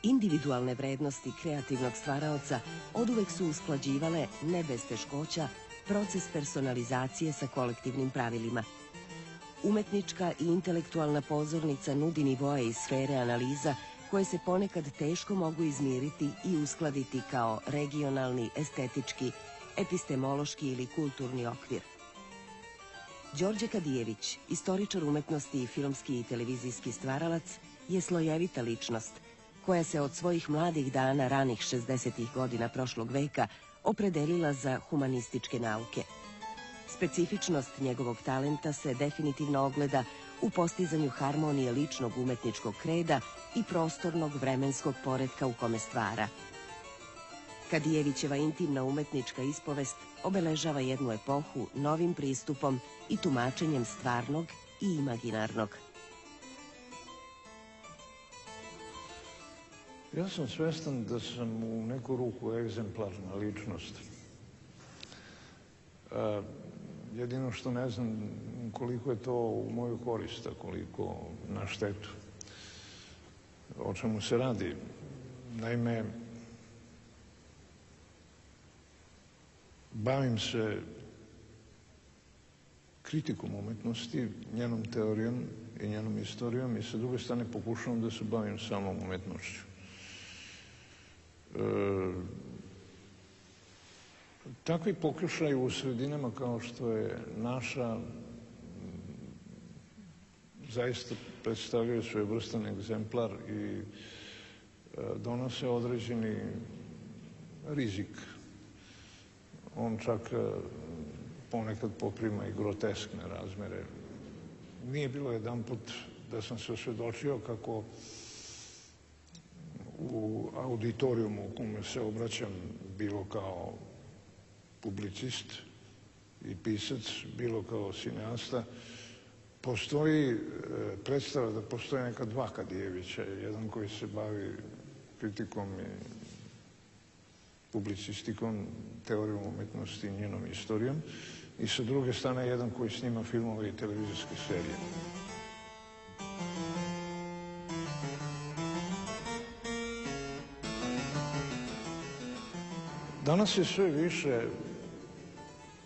Individualne vrednosti kreativnog stvaraoca oduvek su usklađivale, ne bez teškoća, proces personalizacije sa kolektivnim pravilima. Umetnička i intelektualna pozornica nudi nivoe i sfere analiza koje se ponekad teško mogu izmiriti i uskladiti kao regionalni, estetički, epistemološki ili kulturni okvir. Đorđe Kadijević, istoričar umetnosti i filmski i televizijski stvaralac, je slojevita ličnost koja se od svojih mladih dana ranih 60. godina prošlog veka opredelila za humanističke nauke. Specifičnost njegovog talenta se definitivno ogleda u postizanju harmonije ličnog umetničkog kreda i prostornog vremenskog poretka u kome stvara. Kadijevićeva intimna umetnička ispovest obeležava jednu epohu novim pristupom i tumačenjem stvarnog i imaginarnog. Ja sam svestan da sam u neku ruku egzemplarna ličnost. Jedino što ne znam koliko je to u moju korist, a koliko na štetu. O čemu se radi? Naime, bavim se kritikom umetnosti, njenom teorijom i njenom istorijom i sa druge strane pokušavam da se bavim samom umetnošću. Takvi pokušaji u sredinama kao što je naša zaista predstavljaju svojevrstan egzemplar i donose određeni rizik. On čak ponekad poprima i groteskne razmere. Nije bilo jedanput da sam se osvjedočio kako u auditorijumu u kome se obraćam bilo kao publicist i pisac, bilo kao cineasta, postoji predstava da postoje neka dva Kadijevića, jedan koji se bavi kritikom i publicistikom, teorijom umetnosti i njenom istorijom, i sa druge strane jedan koji snima filmove i televizijske serije. Danas je sve više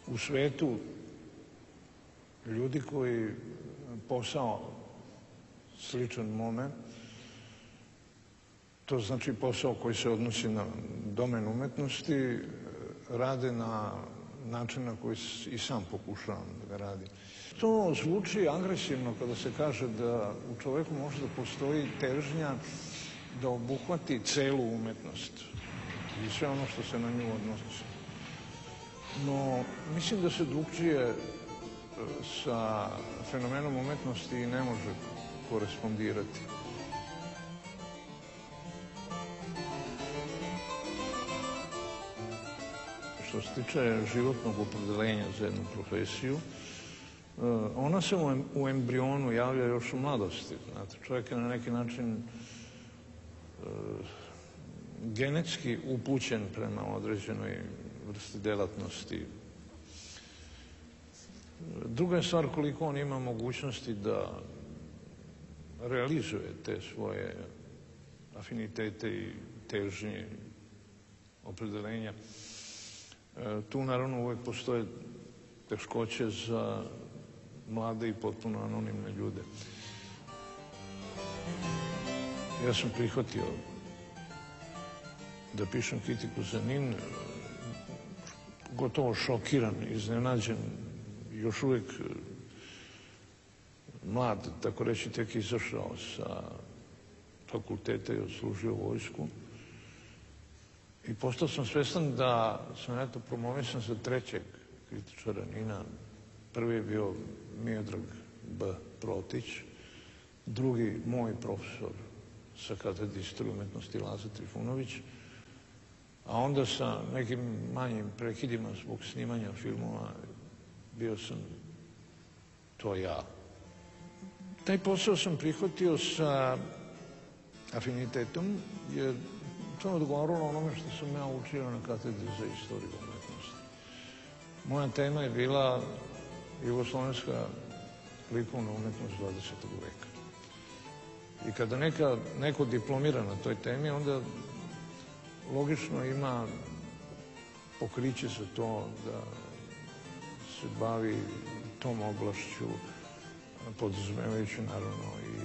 u svetu ljudi koji posao sličan mome, to znači posao koji se odnosi na domen umetnosti, rade na način na koji i sam pokušavam da ga radim. To zvuči agresivno kada se kaže da u čoveku može da postoji težnja da obuhvati celu umetnost i sve ono što se na nju odnosi. No, mislim da se drugčije sa fenomenom umetnosti i ne može korespondirati. Što se tiče životnog opredeljenja za jednu profesiju, ona se u embrionu javlja još u mladosti. Znate, čovjek je na neki način genetski upućen prema određenoj vrsti delatnosti. Druga je stvar koliko on ima mogućnosti da realizuje te svoje afinitete i težnje, opredeljenja. Tu naravno uvek postoje teškoće za mlade i potpuno anonimne ljude. Ja sam prihvatio da pišem kritiku za NIN, gotovo šokiran, iznenađen, još uvek mlad, tako reći, tek izašao sa fakulteta i odslužio vojsku. I postao sam svestan da sam eto promovisan za trećeg kritičara NIN-a. Prvi je bio Miodrag B. Protić, drugi moj profesor sa katedre istorije umetnosti Laza Trifunović, a onda sa nekim manjim prekidima zbog snimanja filmova bio sam to ja. Taj posao sam prihvatio sa afinitetom, jer to je odgovaralo onome što sam ja učio na katedri za istoriju umetnosti. Moja tema je bila jugoslovenska likovna umetnost 20. veka. I kada neko diplomira na toj temi, onda logično ima pokriće za to da se bavi tom oblašću, podrazumevajući naravno i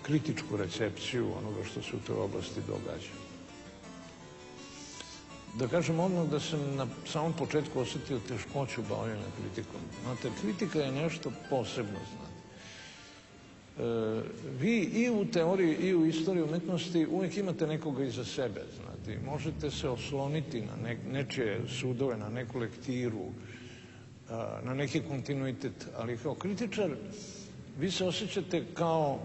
kritičku recepciju onoga što se u toj oblasti događa. Da kažem odmah da sam na samom početku osetio teškoću bavljenja kritikom. Znate, kritika je nešto posebno, znate. Vi i u teoriji i u istoriji umetnosti uvijek imate nekoga iza sebe, znate. Možete se osloniti na nečije sudove, na neku lektiru, na neki kontinuitet, ali kao kritičar vi se osjećate kao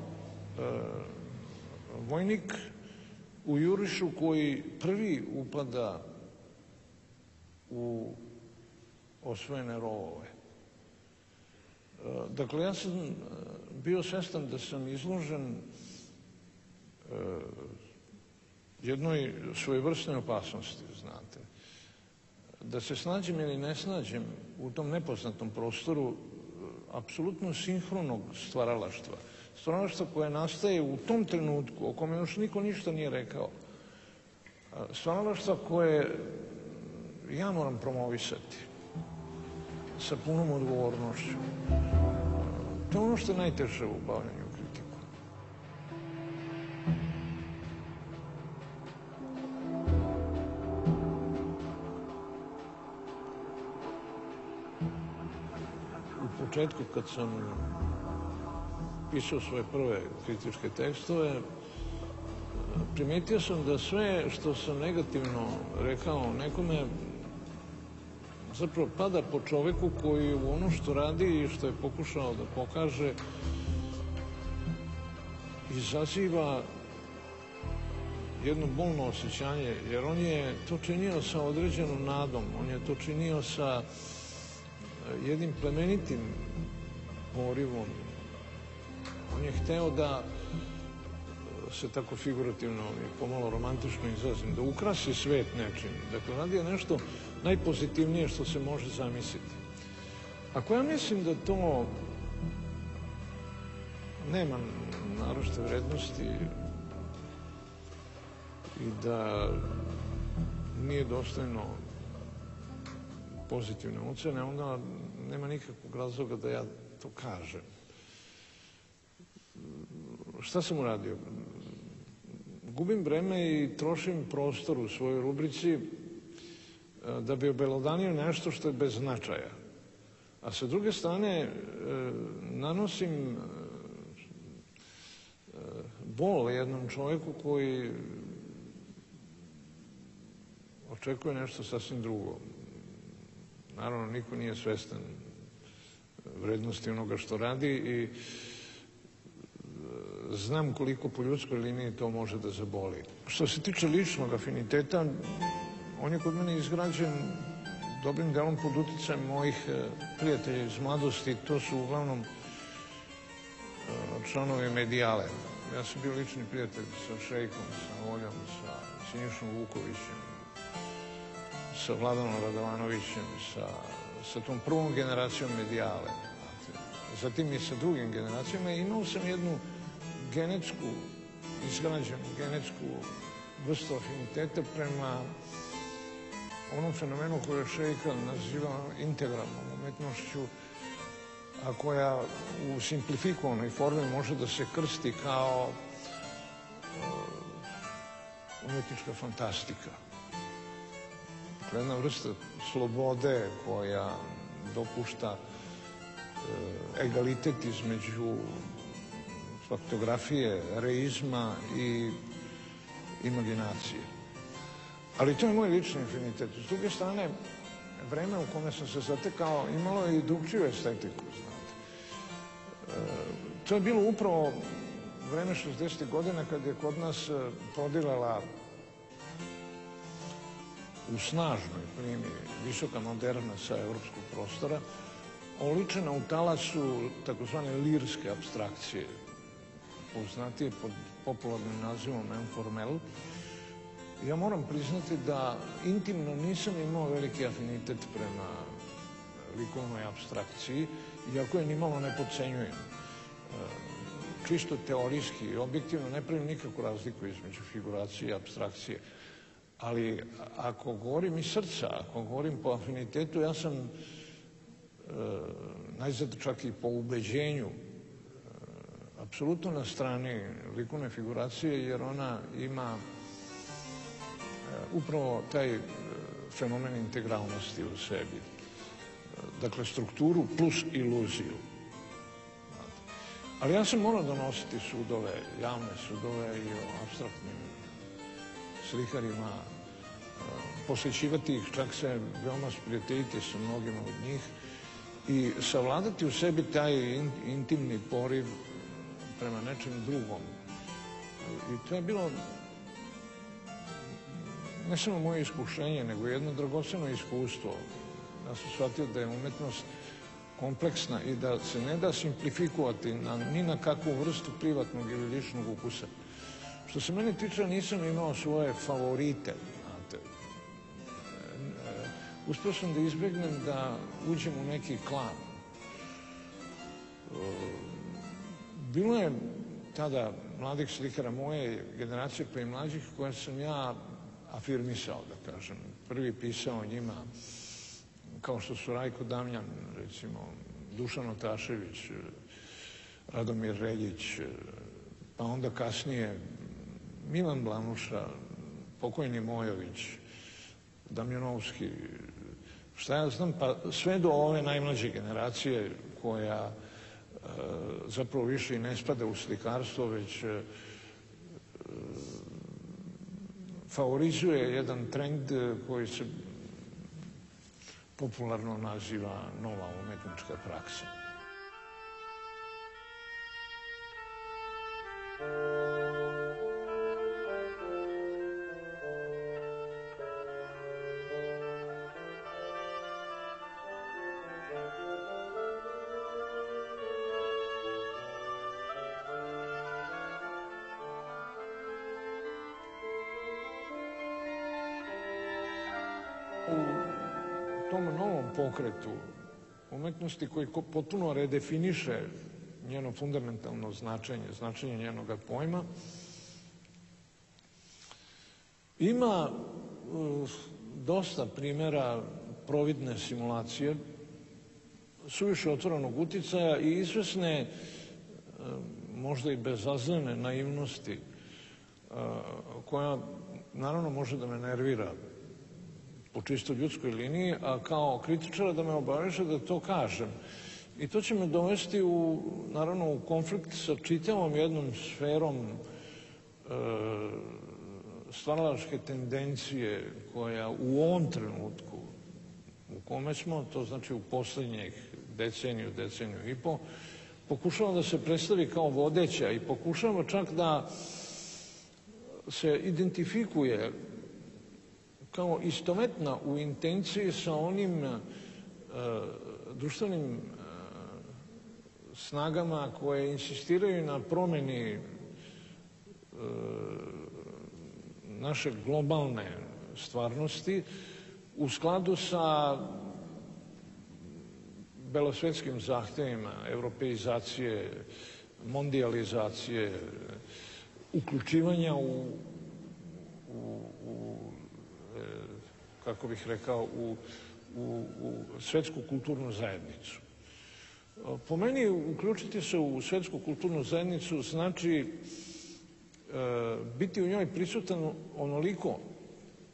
vojnik u jurišu koji prvi upada u osvojene rovove. Dakle, ja sam bio svestan da sam izložen jednoj svojevrsnoj opasnosti, znate. Da se snađem ili ne snađem u tom nepoznatom prostoru apsolutno sinhronog stvaralaštva. Stvaralaštva koje nastaje u tom trenutku, o kome još niko ništa nije rekao. Stvaralaštva koje ja moram promovisati sa punom odgovornošću. To je ono što je najteže u bavljanju kritikom. U početku, kad sam pisao svoje prve kritičke tekstove, primetio sam da sve što sam negativno rekao nekome zapravo pada po čoveku koji u ono što radi i što je pokušao da pokaže izaziva jedno bolno osjećanje, jer on je to činio sa određenom nadom, on je to činio sa jednim plemenitim porivom. On je hteo da se tako figurativno i pomalo romantično izrazim, da ukrasi svet nečim. Dakle, radi je nešto najpozitivnije što se može zamisliti. Ako ja mislim da to nema naročite vrednosti i da nije dostojno pozitivne ocene, onda nema nikakvog razloga da ja to kažem. Šta sam uradio? Gubim vreme i trošim prostor u svojoj rubrici da bi obelodanio nešto što je bez značaja. A sa druge strane nanosim bol jednom čovjeku koji očekuje nešto sasvim drugo. Naravno, niko nije svestan vrednosti onoga što radi i znam koliko po ljudskoj liniji to može da zaboli. Što se tiče ličnog afiniteta, on je kod mene izgrađen dobrim delom pod uticajem mojih prijatelja iz mladosti. To su uglavnom članovi Medijale. Ja sam bio lični prijatelj sa Šejkom, sa Oljom, sa Sinišom Vukovićem, sa Vladanom Radovanovićem, sa tom prvom generacijom Medijale. Zatim i sa drugim generacijama. Imao sam jednu izgrađenu genetsku vrstu afiniteta prema onom fenomenu koju je Šejka nazivao integralnom umetnošću, a koja u simplifikovanoj formi može da se krsti kao umetnička fantastika. Dakle, jedna vrsta slobode koja dopušta egalitet između faktografije, reizma i imaginacije. Ali to je moj lični afinitet. S druge strane, vreme u kome sam se zatekao imalo je i drugčiju estetiku, znate. To je bilo upravo vreme 60. godina kad je kod nas prodilala u snažnoj plimi visoka moderna sa evropskog prostora, oličena u talasu takozvane lirske apstrakcije, poznatije pod popularnim nazivom informel. Ja moram priznati da intimno nisam imao veliki afinitet prema likovnoj apstrakciji, iako je nimalo ne podcenjujem. čisto teorijski i objektivno ne pravim nikakvu razliku između figuracije i apstrakcije. Ali ako govorim iz srca, ako govorim po afinitetu, ja sam najzad čak i po ubeđenju apsolutno na strani likovne figuracije, jer ona ima upravo taj fenomen integralnosti u sebi. Dakle, strukturu plus iluziju. Ali ja sam morao donositi sudove, javne sudove i o apstraktnim slikarima, posvećivati ih, čak se veoma sprijateljiti sa mnogima od njih i savladati u sebi taj intimni poriv prema nečem drugom. I to je bilo ne samo moje iskušenje, nego jedno dragoceno iskustvo. Ja sam shvatio da je umetnost kompleksna i da se ne da simplifikovati ni na kakvu vrstu privatnog ili ličnog ukusa. Što se mene tiče, nisam imao svoje favorite. Uspio sam da izbjegnem da uđem u neki klan. Bilo je tada mladih slikara moje generacije pa i mlađih koje sam ja afirmisao, da kažem. Prvi pisao o njima, kao što su Rajko Damjan, recimo, Dušan Otašević, Radomir Reljić, pa onda kasnije Milan Blanuša, pokojni Mojović, Damjanovski, šta ja znam, pa sve do ove najmlađe generacije koja zapravo više i ne spada u slikarstvo, već favorizuje jedan trend koji se popularno naziva nova umetnička praksa. U tom novom pokretu umetnosti koji potpuno redefiniše njeno fundamentalno značenje njenog pojma, ima dosta primjera providne simulacije, suviše otvorenog uticaja i izvesne, možda i bezazlene naivnosti, koja naravno može da me nervira po čisto ljudskoj liniji, a kao kritičara da me obaveže da to kažem. I to će me dovesti naravno u konflikt sa čitavom jednom sferom stvaralačke tendencije koja u ovom trenutku u kome smo, to znači u poslednjih deceniju i po, pokušava da se predstavi kao vodeća i pokušava čak da se identifikuje kao istovetna u intenciji sa onim društvenim snagama koje insistiraju na promeni naše globalne stvarnosti u skladu sa belosvetskim zahtevima europeizacije, mondijalizacije, uključivanja u kako bih rekao, u svetsku kulturnu zajednicu. Po meni, uključiti se u svetsku kulturnu zajednicu znači biti u njoj prisutan onoliko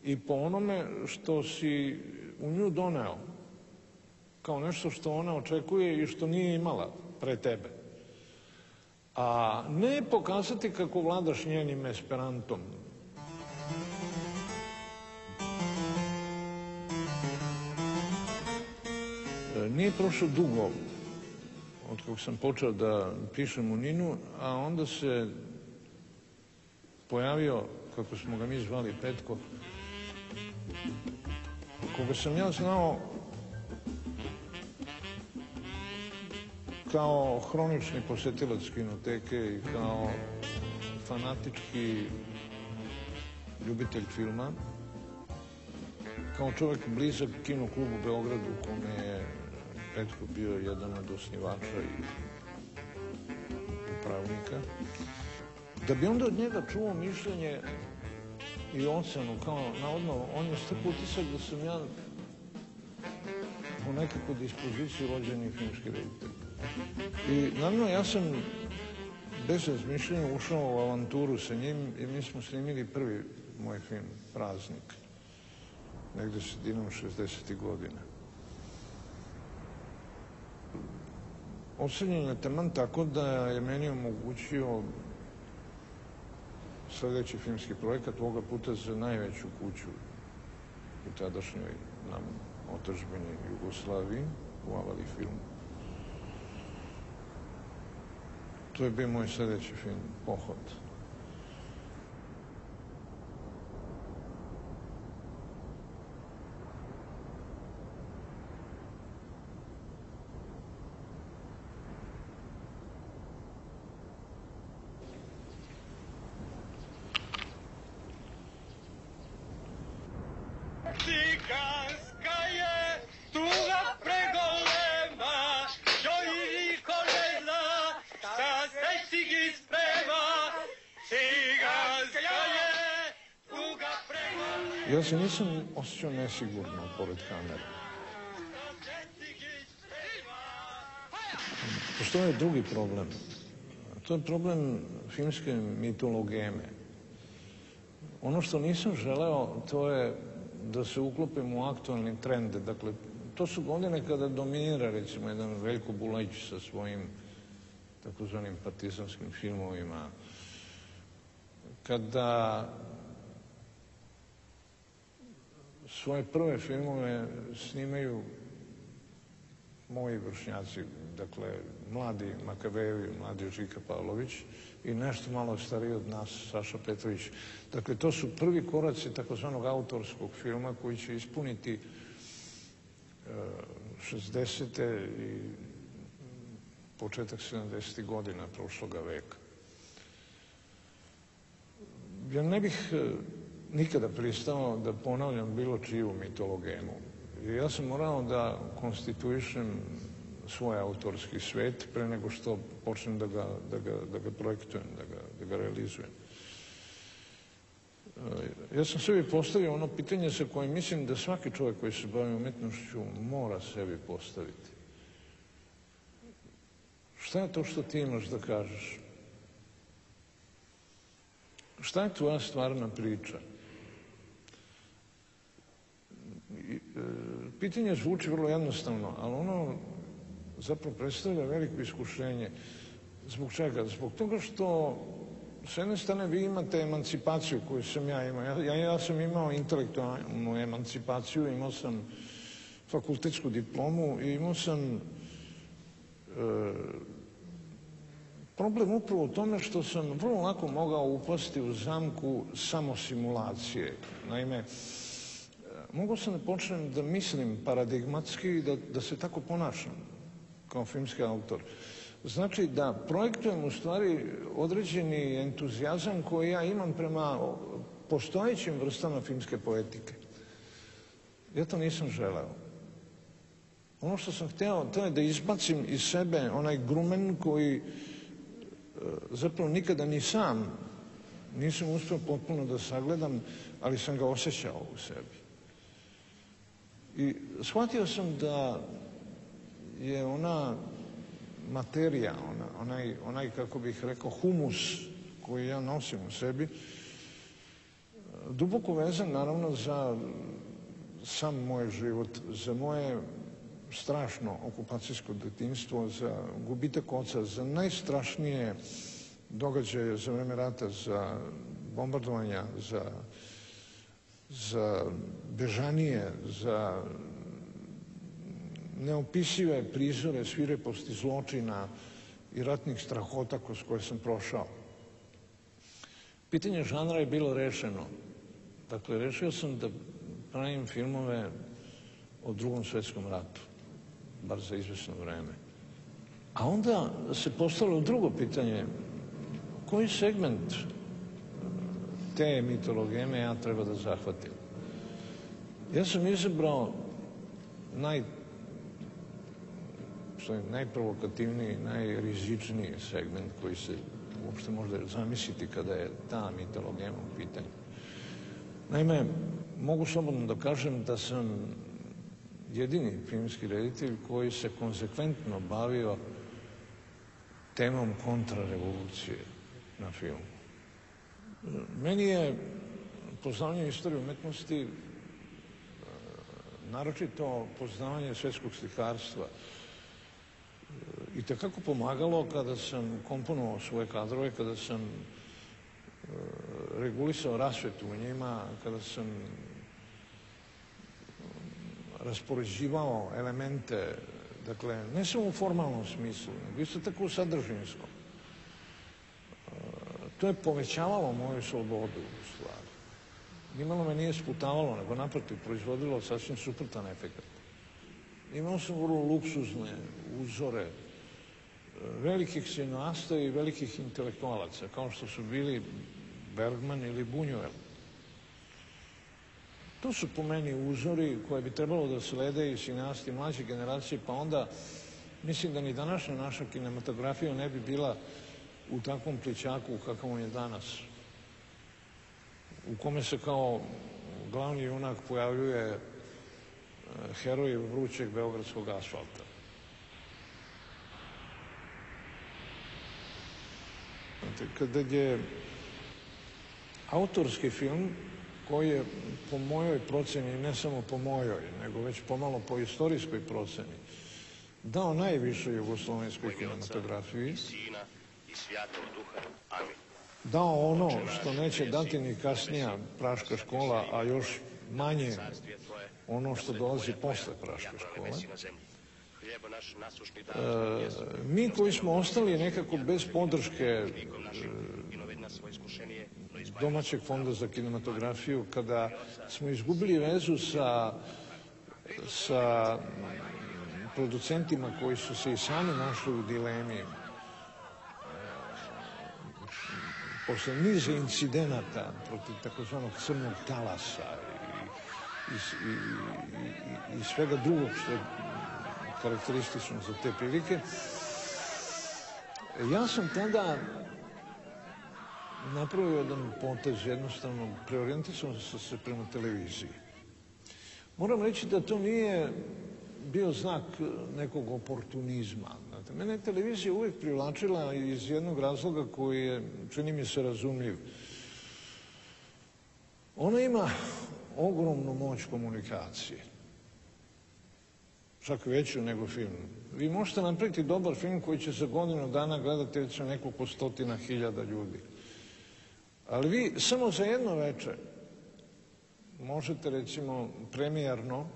i po onome što si u nju doneo, kao nešto što ona očekuje i što nije imala pre tebe. A ne pokazati kako vladaš njenim esperantom. Nije prošlo dugo od kako sam počeo da pišem u Ninu, a onda se pojavio, kako smo ga mi zvali, Petko, koga sam ja znao kao hronični posetilac kinoteke i kao fanatički ljubitelj filma, kao čovjek blizak kinoklubu u Beogradu, u kome je Petko bio jedan od osnivača i upravo vojnika, da bi onda od njega čuo mišljenje i ocenu, kao navodno, on je stekao utisak da sam ja u nekakvoj dispoziciji rođeni filmski reditelj. I naravno ja sam bez razmišljenja ušao u avanturu sa njim i mi smo snimili prvi moj film, Praznik, negde sredinom 60. godina. Ocenjen je taman tako da je meni omogućio sledeći filmski projekat, ovoga puta za najveću kuću u tadašnjoj nam otadžbini Jugoslaviji, u Avali filmu. To je bio moj sledeći film, Pohod. Ciganska je tuga pregolema, joj niko ne zna šta se cigi sprema. Ciganska je tuga pregolema. Ja se nisam osjećao nesigurno pored kamere. Postoji drugi problem. To je problem filmske mitologeme. Ono što nisam želeo, to je da se uklopim u aktualni trend. Dakle, to su godine kada dominira, recimo, jedan Veljko Bulajić sa svojim takozvanim partizanskim filmovima, kada svoje prve filmove snimaju moji vršnjaci, dakle, mladi Makavejevi, mladi Žika Pavlović i nešto malo stariji od nas, Saša Petrović. Dakle, to su prvi koraci takozvanog autorskog filma koji će ispuniti 60. i početak 70. godina prošloga veka. Ja ne bih nikada pristao da ponavljam bilo čiju mitologemu. Ja sam morao da konstituišem svoj autorski svet pre nego što počnem da ga projektujem, da ga realizujem. Ja sam sebi postavio ono pitanje sa kojim mislim da svaki čovjek koji se bavi umetnošću mora sebi postaviti. Šta je to što ti imaš da kažeš? Šta je tvoja stvarna priča? Pitanje zvuči vrlo jednostavno, ali ono zapravo predstavlja veliko iskušenje. Zbog čega? Zbog toga što s jedne strane vi imate emancipaciju koju sam ja imao. Ja sam imao intelektualnu emancipaciju, imao sam fakultetsku diplomu i imao sam problem upravo u tome što sam vrlo lako mogao upasti u zamku samosimulacije. Naime, mogao sam da počnem da mislim paradigmatski i da se tako ponašam kao filmski autor. Znači da projektujem u stvari određeni entuzijazam koji ja imam prema postojećim vrstama filmske poetike. Ja to nisam želeo. Ono što sam hteo, to je da izbacim iz sebe onaj grumen koji zapravo nikada ni sam nisam uspio potpuno da sagledam, ali sam ga osjećao u sebi. I shvatio sam da je ona materija, onaj, kako bih rekao, humus koji ja nosim u sebi, duboko vezan, naravno, za sam moj život, za moje strašno okupacijsko detinjstvo, za gubitak oca, za najstrašnije događaje za vreme rata, za bombardovanja, za bežanije, za neopisive prizore svireposti zločina i ratnih strahota kroz koje sam prošao. Pitanje žanra je bilo rešeno. Dakle, rešio sam da pravim filmove o Drugom svetskom ratu, bar za izvesno vreme. A onda se postavilo drugo pitanje, koji segment te mitologeme ja treba da zahvatim? Ja sam izabrao najprovokativniji, najrizičniji segment koji se uopšte može zamisliti kada je ta mitologija u pitanju. Naime, mogu slobodno da kažem da sam jedini filmski reditelj koji se konsekventno bavio temom kontrarevolucije na filmu. Meni je poznavanje istorije umetnosti, naročito poznavanje svetskog slikarstva, i tekako pomagalo kada sam komponovao svoje kadrove, kada sam regulisao rasvetu u njima, kada sam raspoređivao elemente, dakle, ne samo u formalnom smislu, nego isto tako u sadržinskom. To je povećavalo moju slobodu, u stvari. Nimalo me nije sputavalo, nego naprotiv, proizvodilo sasvim suprotan efekt. Imao sam vrlo luksuzne uzore velikih cineasta i velikih intelektualaca, kao što su bili Bergman ili Buñuel. To su po meni uzori koje bi trebalo da slede i cineasti mlađe generacije, pa onda mislim da ni današnja naša kinematografija ne bi bila u takvom plićaku kakav on je danas, u kome se kao glavni junak pojavljuje heroj vrućeg beogradskog asfalta. Kada je autorski film, koji je po mojoj proceni, ne samo po mojoj, nego već pomalo po istorijskoj proceni, dao najviše jugoslovenskoj kinematografiji, dao ono što neće dati ni kasnija Praška škola, a još manje ono što dolazi posle Praške škole. Mi koji smo ostali nekako bez podrške domaćeg fonda za kinematografiju, kada smo izgubili vezu sa producentima koji su se i sami našli u dilemi posle niza incidenata protiv takozvanog crnog talasa i svega drugog što je karakteristično za te prilike, ja sam tada napravio jedan potez, jednostavno preorijentisao sam se prema televiziji. Moram reći da to nije bio znak nekog oportunizma. Znate, mene je televizija uvijek privlačila iz jednog razloga koji je, čini mi se, razumljiv. Ona ima ogromnu moć komunikacije. Čak veću nego film. Vi možete napraviti dobar film koji će za godinu dana gledati recimo nekoliko stotina hiljada ljudi. Ali vi samo za jedno večer možete recimo premijerno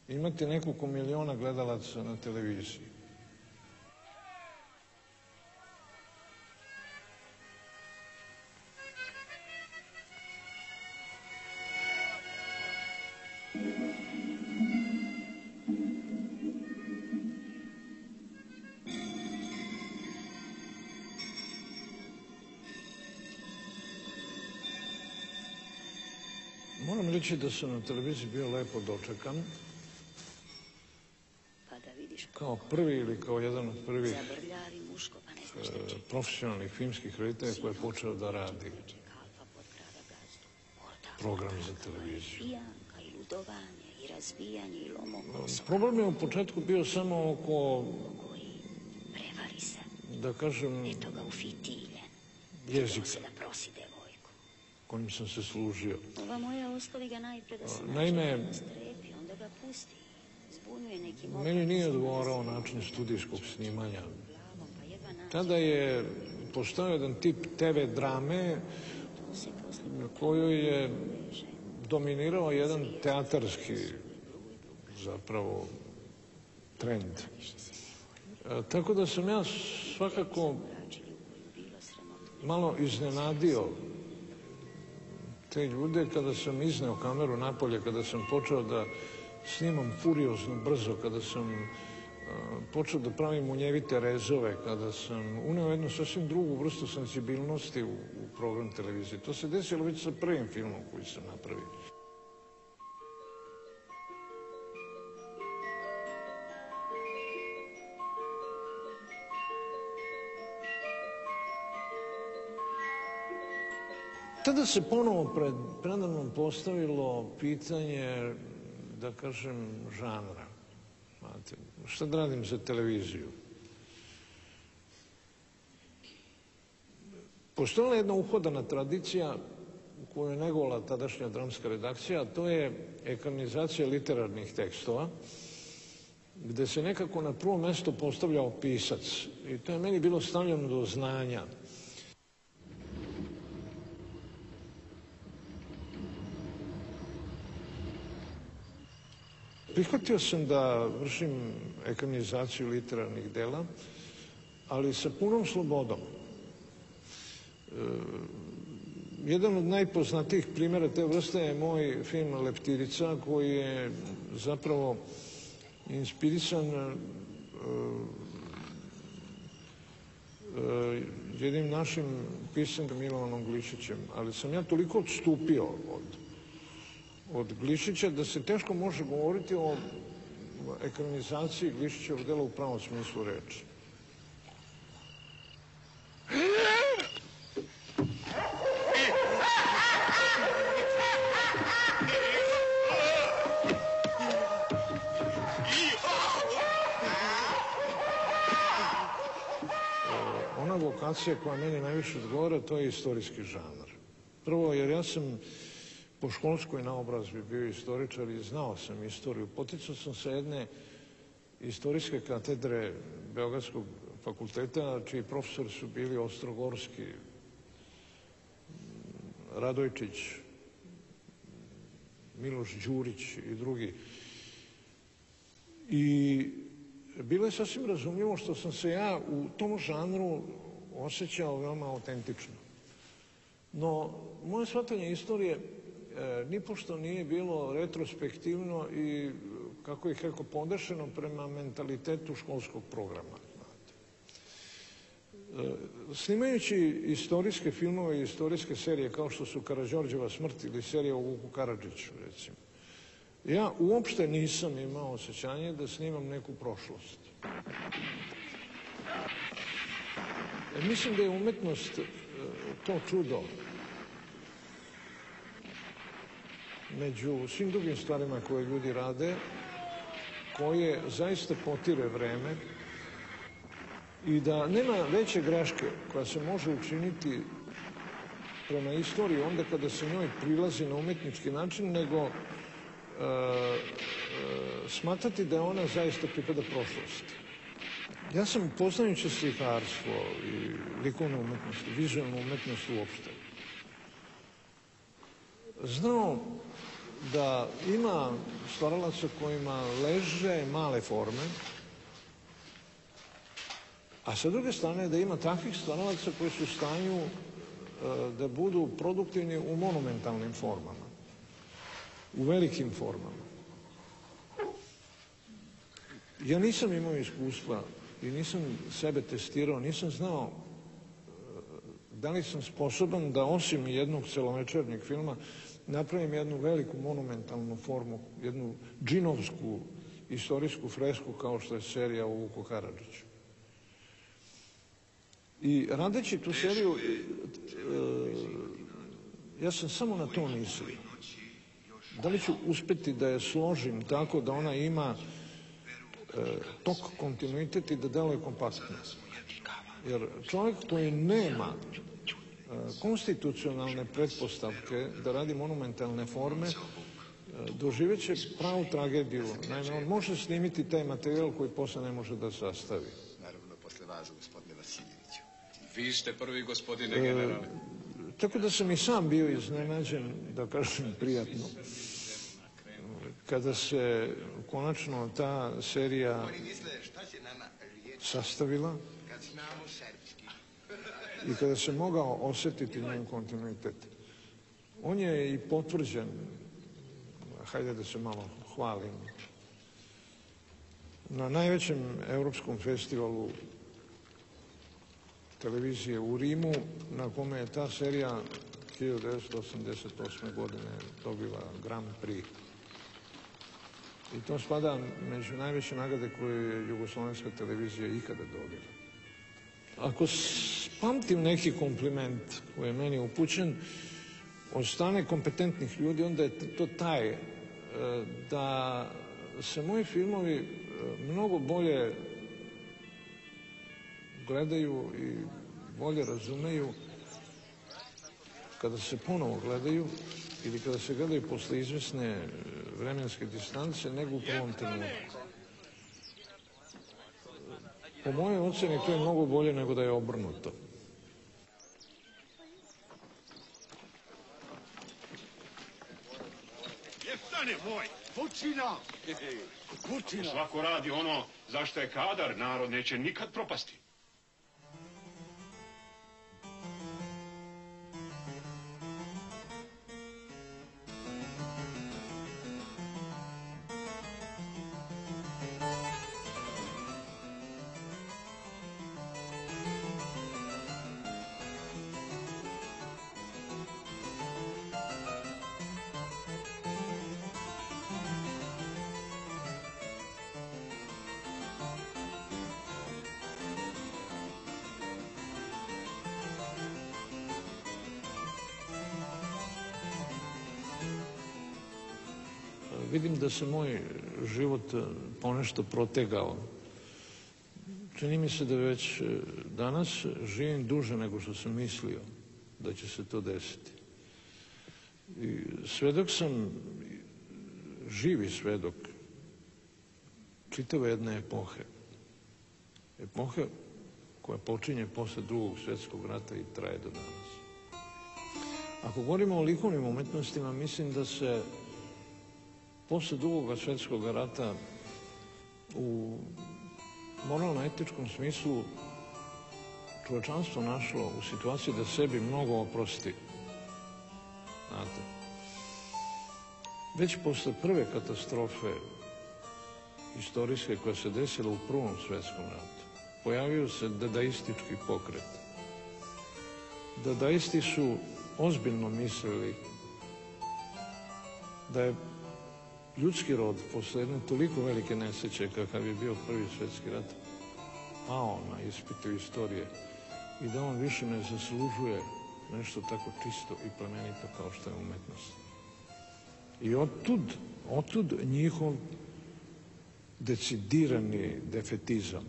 imati nekoliko miliona gledalaca na televiziji. Moram reći da sam na televiziji bio lepo dočekan. Kao prvi ili kao jedan od prvih profesionalnih filmskih reditelja koji je počeo da radi program za televiziju. Problem je u početku bio samo oko, da kažem, jezika kojim sam se služio. Naime, meni nije odgovarao način studijskog snimanja. Tada je postojao jedan tip TV drame kojoj je dominirao jedan teatarski zapravo trend. Tako da sam ja svakako malo iznenadio te ljude kada sam izneo kameru napolje, kada sam počeo da snimam furiozno brzo, kada sam počeo da pravim munjevite rezove, kada sam uneo jednu sasvim drugu vrstu senzibilnosti u program televizije. To se desilo već sa prvim filmom koji sam napravio. tada se ponovo predamnom postavilo pitanje, da kažem, žanra. Znate, šta da radim za televiziju? Postojala je jedna uhodana tradicija koju je negovala tadašnja dramska redakcija, a to je ekranizacija literarnih tekstova, gde se nekako na prvo mesto postavljao pisac. I to je meni bilo stavljeno do znanja. Prihvatio sam da vršim ekranizaciju literarnih dela, ali sa punom slobodom. Jedan od najpoznatijih primjera te vrste je moj film Leptirica, koji je zapravo inspirisan jednim našim pisancem Milovanom Glišićem, ali sam ja toliko odstupio od Glišića da se teško može govoriti o ekranizaciji Glišićevog dela u pravom smislu reči. Ona vokacija koja meni najviše odgovara, to je istorijski žanr. Prvo, jer ja sam po školskoj naobrazbi bio istoričar i znao sam istoriju. Poticao sam sa jedne istorijske katedre Beogradskog fakulteta, čiji profesori su bili Ostrogorski, Radojčić, Miloš Đurić i drugi. I bilo je sasvim razumljivo što sam se ja u tom žanru osjećao veoma autentično. No, moje shvatanje istorije nipošto nije bilo retrospektivno i, kako ih rekao, podešeno prema mentalitetu školskog programa. Snimajući istorijske filmove i istorijske serije kao što su Karađorđeva smrt ili serija o Vuku Karadžiću, recimo, ja uopšte nisam imao osjećanje da snimam neku prošlost. Mislim da je umetnost to čudo među svim drugim stvarima koje ljudi rade, koje zaista potire vreme i da nema veće greške koja se može učiniti prema istoriji onda kada se njoj prilazi na umetnički način, nego smatrati da ona zaista pripada prošlosti. Ja sam, poznajući slikarstvo i likovnu umetnost, vizualnu umetnost uopšte, znao da ima stvaralaca kojima leže male forme, a sa druge strane da ima takvih stvaralaca koji su u stanju da budu produktivni u monumentalnim formama, u velikim formama. Ja nisam imao iskustva i nisam sebe testirao, nisam znao da li sam sposoban da osim jednog celovečernjeg filma napravim jednu veliku monumentalnu formu, jednu džinovsku istorijsku fresku kao što je serija o Vuku Karadžiću. I radeći tu seriju, ja sam samo na to mislio. Da li ću uspeti da je složim tako da ona ima tok, kontinuitet i da deluje kompaktno. Jer čovjek koji nema konstitucionalne pretpostavke da radi monumentalne forme, doživjet će pravu tragediju. Naime, on može snimiti taj materijal koji posle ne može da sastavi. Naravno, posle vas, gospodine Vasiljeviću. Vi ste prvi, gospodine generale. Tako da sam i sam bio iznenađen, da kažem prijatno, kada se konačno ta serija sastavila i kada se mogao osjetiti njen kontinuitet. On je i potvrđen, hajde da se malo hvalim, na najvećem evropskom festivalu televizije u Rimu, na kome je ta serija 1988. godine dobila Grand Prix. I to spada među najveće nagrade koje je jugoslovenska televizija ikada dobila. Ako pamtim neki kompliment koji je meni upućen, od strane kompetentnih ljudi, onda je to taj da se moji filmovi mnogo bolje gledaju i bolje razumeju kada se ponovo gledaju ili kada se gledaju posle izvesne vremenske distance nego u prvom trenutku. Po mojoj oceni to je mnogo bolje nego da je obrnuto. Jefane moj, Vučina! Vučina! Svako radi ono zašto je kadar, narod neće nikad propasti. Vidim da se moj život ponešto protegao. Čini mi se da već danas živim duže nego što sam mislio da će se to desiti. I svedok sam, živi svedok čitave jedne epohe. Epohe koja počinje posle Drugog svjetskog rata i traje do danas. Ako govorimo o likovnim umetnostima, mislim da se posle Drugog svjetskog rata u moralno-etičkom smislu čovečanstvo našlo u situaciji da sebi mnogo oprosti. Znate, već posle prve katastrofe istorijske koja se desila u Prvom svjetskom ratu pojavio se dadaistički pokret. Dadaisti su ozbiljno mislili da je ljudski rod posle jedne toliko velike nesreće kakav je bio Prvi svjetski rat pao na ispitu istorije i da on više ne zaslužuje nešto tako čisto i plemenito kao što je umetnost. I otud njihov decidirani defetizam.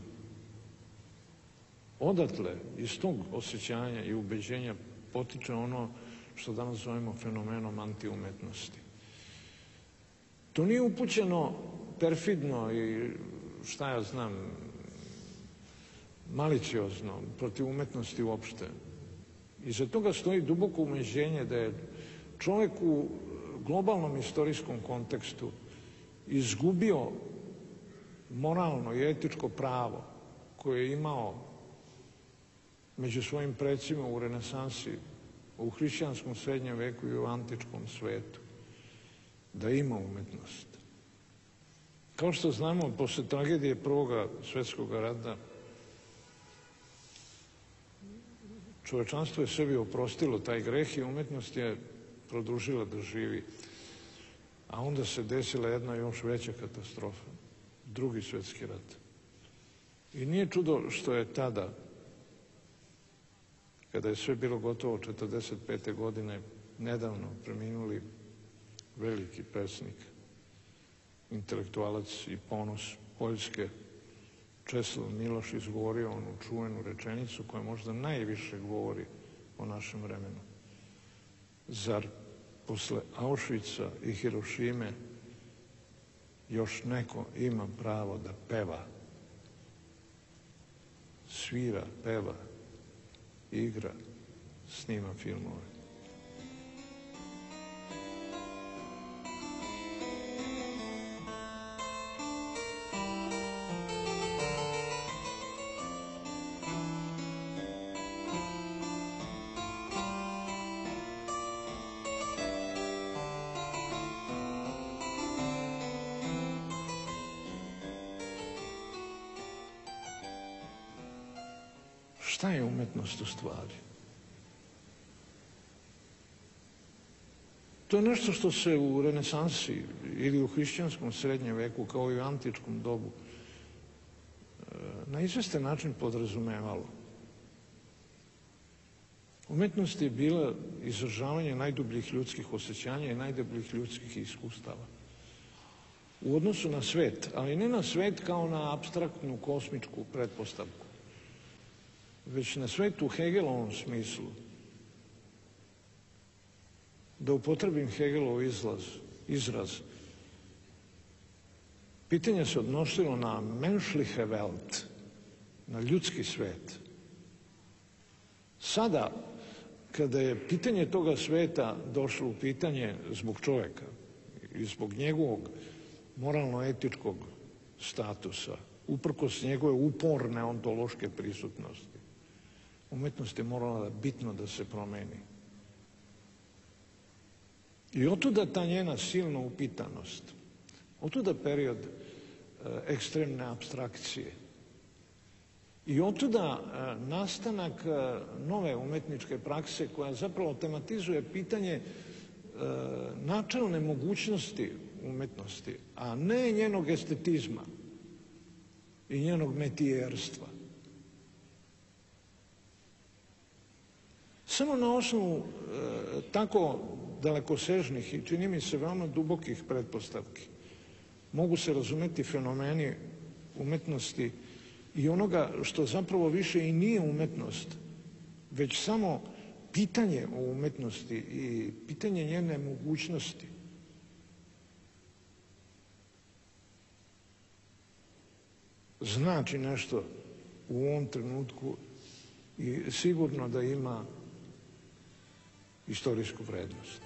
Odatle, iz tog osjećanja i ubeđenja potiče ono što danas zovemo fenomenom antiumetnosti. To nije upućeno perfidno i šta ja znam, maliciozno protiv umetnosti uopšte. Iza toga stoji duboko umeđenje da je čovjek u globalnom istorijskom kontekstu izgubio moralno i etičko pravo koje je imao među svojim precima u renesansi, u hrišćanskom srednjem veku i u antičkom svetu, da ima umetnost. Kao što znamo, posle tragedije Prvog svjetskog rata, čovečanstvo je sebi oprostilo taj greh i umetnost je produžila da živi. A onda se desila jedna još veća katastrofa, Drugi svjetski rat. I nije čudo što je tada, kada je sve bilo gotovo 1945. godine, nedavno preminuli veliki pesnik, intelektualac i ponos Poljske, Česlav Miloš, izgovorio onu čuvenu rečenicu koja možda najviše govori o našem vremenu. Zar posle Auschwitza i Hirošime još neko ima pravo da peva, svira, peva, igra, snima filmove? Šta je umetnost u stvari? To je nešto što se u renesansi ili u hrišćanskom srednjem veku, kao i u antičkom dobu, na izvestan način podrazumevalo. Umetnost je bila izražavanje najdubljih ljudskih osjećanja i najdubljih ljudskih iskustava. U odnosu na svet, ali ne na svet kao na apstraktnu kosmičku pretpostavku, već na svet u Hegelovom smislu. Da upotrebim Hegelov izraz, pitanje se odnosilo na menschliche Welt, na ljudski svet. Sada, kada je pitanje toga sveta došlo u pitanje zbog čoveka i zbog njegovog moralno-etičkog statusa, uprkos njegove uporne ontološke prisutnosti, umetnost je morala bitno da se promeni. I otuda ta njena silna upitanost, otuda period ekstremne apstrakcije i otuda nastanak nove umetničke prakse koja zapravo tematizuje pitanje načelne mogućnosti umetnosti, a ne njenog estetizma i njenog metijerstva. Samo na osnovu tako dalekosežnih i čini mi se veoma dubokih pretpostavki mogu se razumeti fenomeni umetnosti i onoga što zapravo više i nije umetnost, već samo pitanje o umetnosti i pitanje njene mogućnosti. Znači nešto u ovom trenutku i sigurno da ima istorijsku vrednost.